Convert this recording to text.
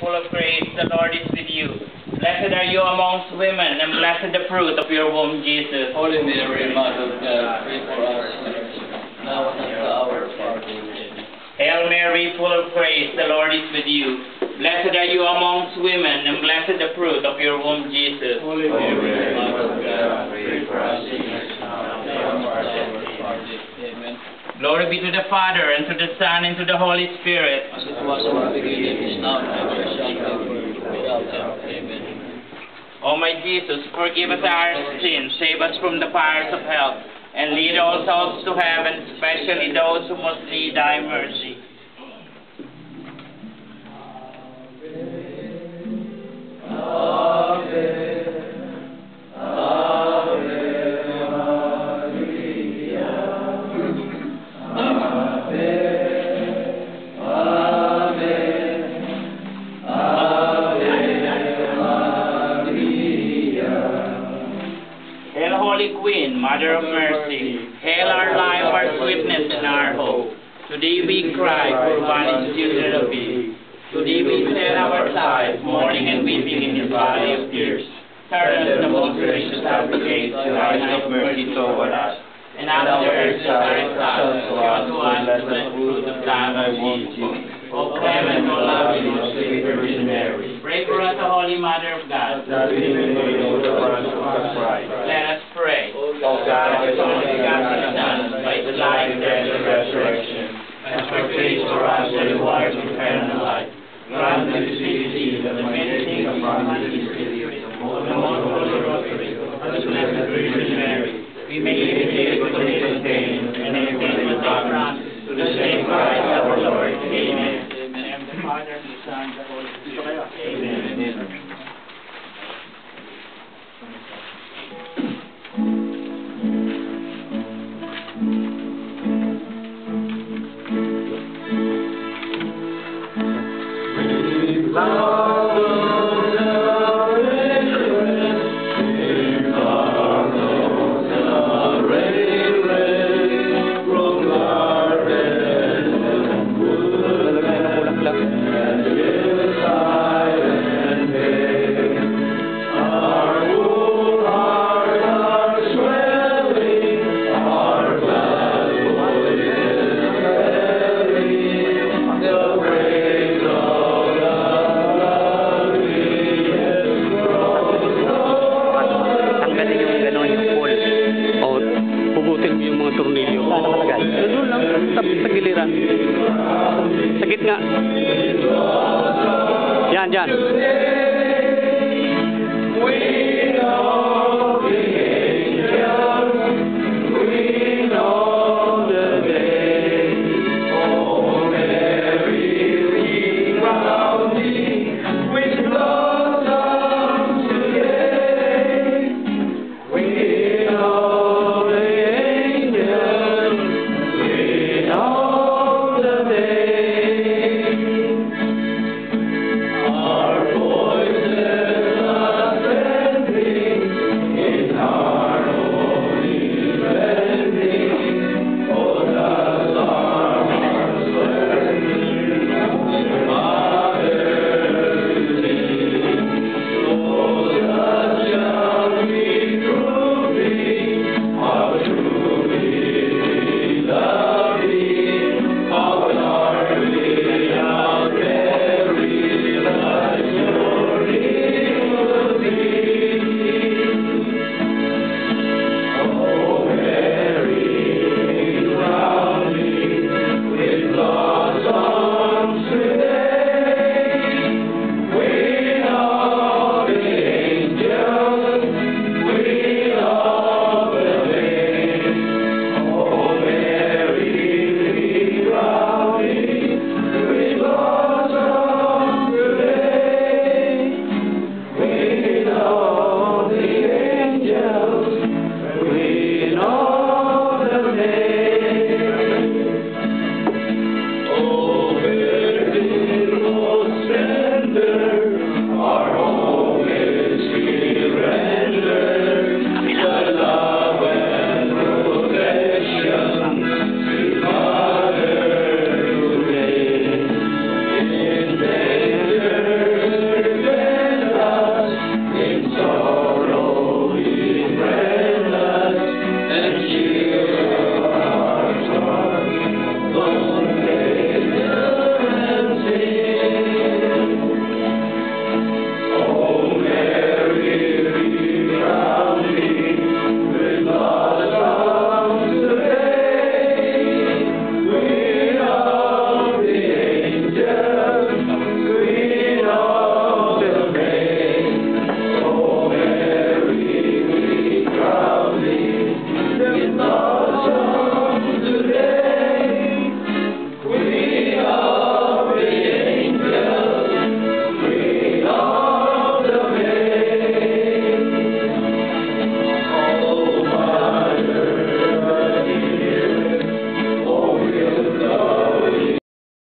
full of grace, the Lord is with you. Blessed are you amongst women, and blessed the fruit of your womb, Jesus. Holy Mary, Mother of God, pray for us sinners, now and at the hour of our death. Hail Mary, full of grace, the Lord is with you. Blessed are you amongst women, and blessed the fruit of your womb, Jesus. Holy Mary, Mother of God, pray for us sinners, now and at the hour of our death. Amen. Glory be to the Father, and to the Son, and to the Holy Spirit. As it was in the beginning, is now, and ever shall be, without end. Amen. O my Jesus, forgive us our sins, save us from the fires of hell, and lead all souls to heaven, especially those who most need thy mercy. Holy Queen, Mother of Mercy, hail our life, our sweetness, and our hope. To thee we cry, poor banished children of Eve. To thee we send our sighs, mourning and weeping in this valley of tears. Turn us the most gracious advocate, to thine of mercy toward us. And after earth thy Son, unto us the blessed fruit of thy womb, Jesus. O clement, O loving, O sweet Virgin Mary, pray for us, O Holy Mother of God, that we may know the words of Christ. Let us pray. O God, His only begotten Son, by the life, death, and resurrection, has purchased for us the reward of eternal life. Grant us to receive the medicine of our Holy Spirit, of the most holy Rosary, of the Blessed Virgin Mary. We may imitate what they contain, and imitate what they promise, to the same Christ our Lord. Amen. And the Father, the Son, the Holy Spirit. Amen. Sa gitna. Yan, yan.